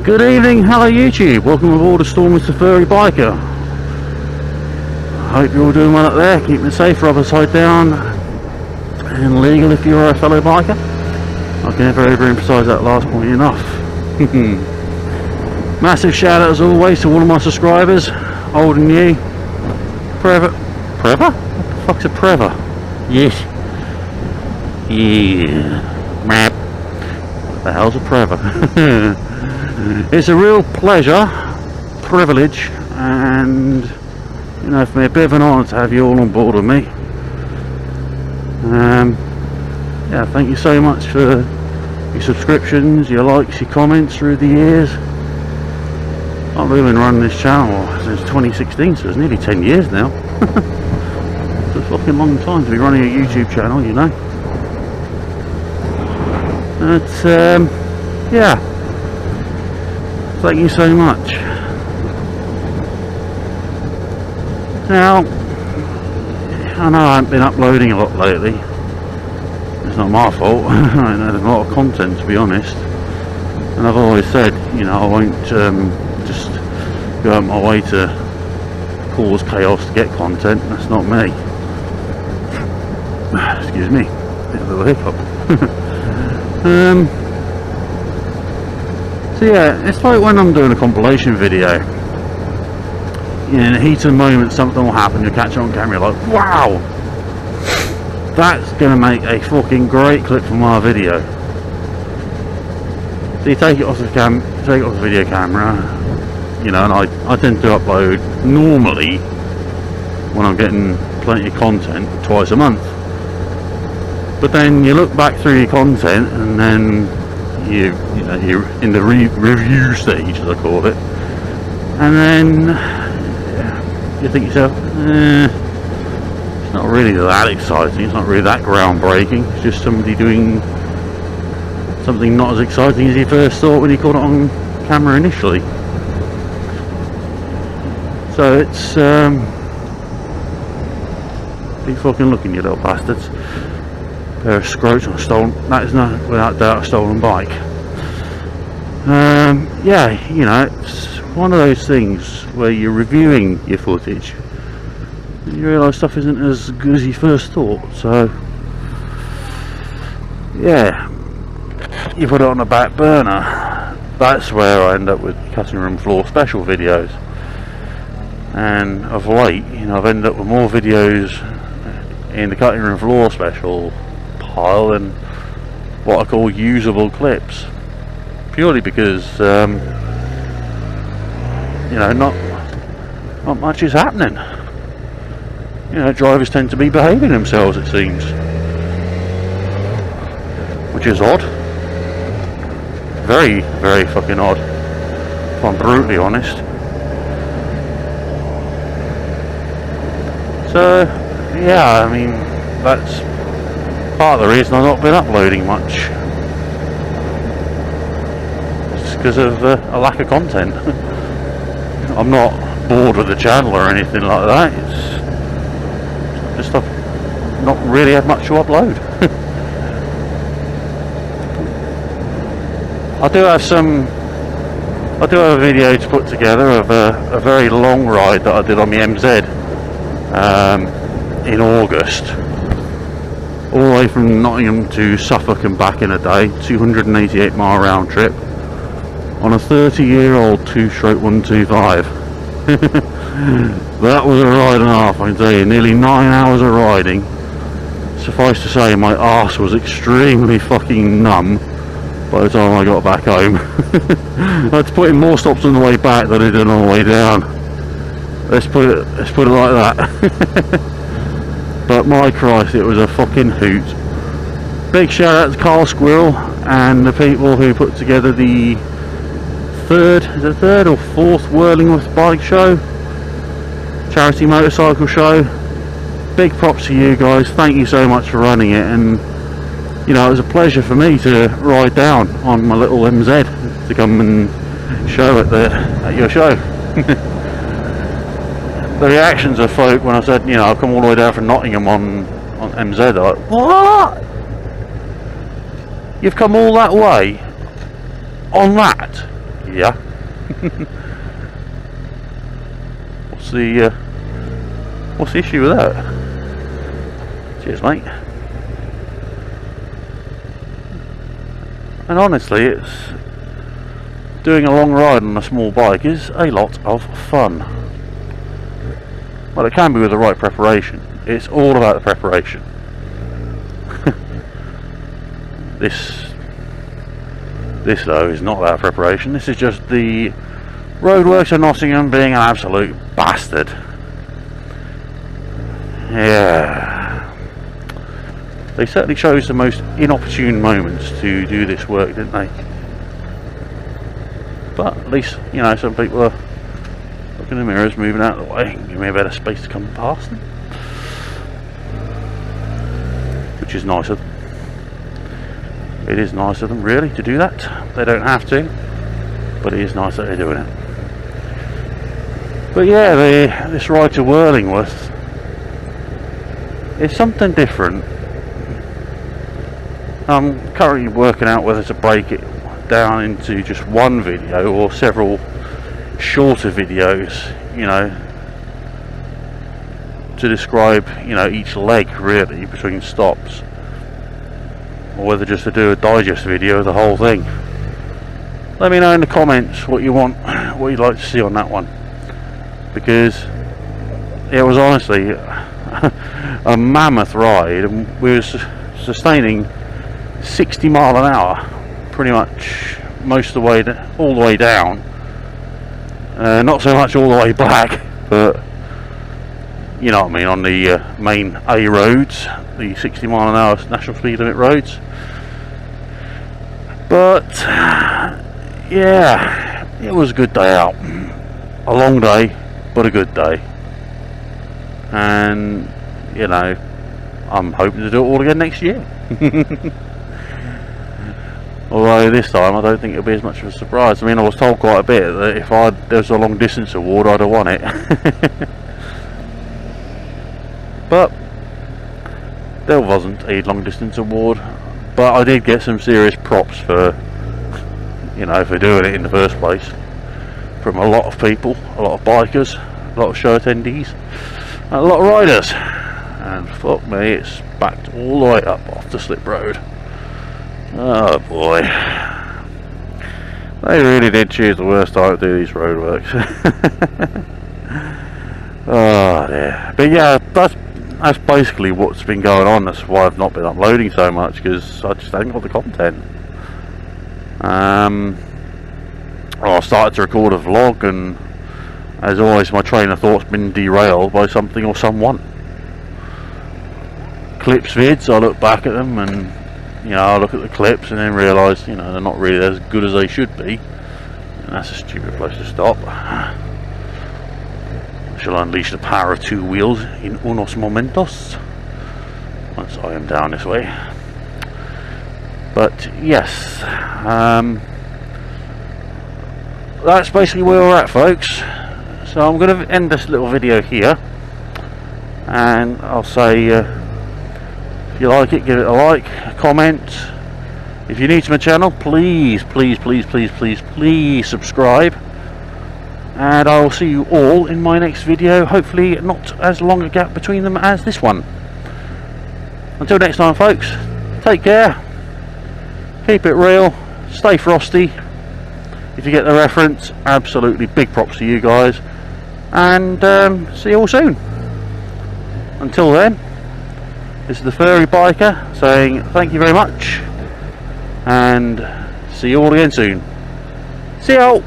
Good evening, hello YouTube, welcome aboard the Stormus-Furry biker. Hope you're all doing well up there, keeping it safe, rubber side down and legal if you're a fellow biker. I can never overemphasise that last point enough. Massive shout out as always to all of my subscribers, old and new. Preva? What the fuck's a Preva? Yes. Yeah. Map. What the hell's a Preva? It's a real pleasure, privilege, and you know, for me a bit of an honour to have you all on board with me. Yeah, thank you so much for your subscriptions, your likes, your comments through the years. I've been running this channel since 2016, so it's nearly 10 years now. It's a fucking long time to be running a YouTube channel, you know. But yeah, thank you so much. Now, I know I haven't been uploading a lot lately. It's not my fault. I know there's a lot of content, to be honest, and I've always said, you know, I won't just go out my way to cause chaos to get content. That's not me. Excuse me, a little hiccup. So yeah, it's like when I'm doing a compilation video, in a heat of the moment something will happen, you'll catch it on camera, you're like, wow, that's gonna make a fucking great clip for my video. So you take it off the video camera, you know, and I tend to upload normally when I'm getting plenty of content twice a month. But then you look back through your content, and then you're in the review stage, as I call it, and then you think to yourself, it's not really that exciting, it's not really that groundbreaking, it's just somebody doing something not as exciting as you first thought when you caught it on camera initially. So it's be fucking looking, you little bastards. Pair of scroats on a stolen, that is not without doubt a stolen bike. Yeah, you know, it's one of those things where you're reviewing your footage and you realise stuff isn't as good as you first thought, so yeah, you put it on the back burner. That's where I end up with cutting room floor special videos, and of late, you know, I've ended up with more videos in the cutting room floor special pile than what I call usable clips, purely because you know, not much is happening. You know, drivers tend to be behaving themselves, it seems, which is odd. Very, very fucking odd, if I'm brutally honest. So yeah, I mean, that's part of the reason I've not been uploading much. It's because of a lack of content. I'm not bored with the channel or anything like that, it's just I've not really had much to upload. I do have a video to put together of a very long ride that I did on the MZ in August, all the way from Nottingham to Suffolk and back in a day, 288 mile round trip on a 30-year-old 2/125. That was a ride and a half, I can tell you. Nearly 9 hours of riding. Suffice to say, my arse was extremely fucking numb by the time I got back home. I had to put in more stops on the way back than I did on the way down. Let's put it like that. But my Christ, it was a fucking hoot. Big shout out to Carl Squirrel and the people who put together the third or fourth Whirlingworth bike show, charity motorcycle show. Big props to you guys, thank you so much for running it, and you know, it was a pleasure for me to ride down on my little MZ to come and show at your show. The reactions of folk when I said, you know, I've come all the way down from Nottingham on MZ, they're like, what? You've come all that way on that? Yeah. What's the issue with that? Cheers, mate. And honestly, doing a long ride on a small bike is a lot of fun. Well, it can be with the right preparation. It's all about the preparation. This though is not that preparation. This is just the roadworks of Nottingham being an absolute bastard. Yeah, they certainly chose the most inopportune moments to do this work, didn't they? But at least, you know, some people are looking in the mirrors, moving out of the way, give me a better space to come past them, which is nice of them. It is nice of them, really, to do that. They don't have to, but it is nice that they're doing it. But yeah, this ride to Whirlingworth is something different. I'm currently working out whether to break it down into just one video or several shorter videos, you know, to describe, you know, each leg really between stops, or whether just to do a digest video of the whole thing. Let me know in the comments what you want, what you'd like to see on that one, because it was honestly a mammoth ride, and we were sustaining 60 mile an hour pretty much most of the way, all the way down. Not so much all the way back, but you know what I mean, on the main A roads, the 60 mile an hour national speed limit roads. But yeah, it was a good day out. A long day, but a good day. And you know, I'm hoping to do it all again next year. Although this time I don't think it'll be as much of a surprise. I mean, I was told quite a bit that if there was a long distance award, I'd have won it. But there wasn't a long distance award, but I did get some serious props for, you know, for doing it in the first place, from a lot of people, a lot of bikers, a lot of show attendees, and a lot of riders. And fuck me, it's backed all the way up off the slip road. Oh boy, they really did choose the worst time to do these roadworks. Oh dear. But yeah, that's basically what's been going on. That's why I've not been uploading so much, because I just haven't got the content. Well, I started to record a vlog, and as always my train of thought's been derailed by something or someone. Clips vids, I look back at them and, you know, I look at the clips and then realise, you know, they're not really as good as they should be, and that's a stupid place to stop. I shall unleash the power of two wheels in unos momentos once I am down this way. But yes, that's basically where we're at, folks. So I'm going to end this little video here, and I'll say, if you like it, give it a like, a comment. If you're new to my channel, please subscribe, and I will see you all in my next video. Hopefully not as long a gap between them as this one. Until next time, folks, take care, keep it real, stay frosty. If you get the reference, absolutely big props to you guys, and see you all soon. Until then, this is the Furry Biker saying thank you very much, and see you all again soon. See you all.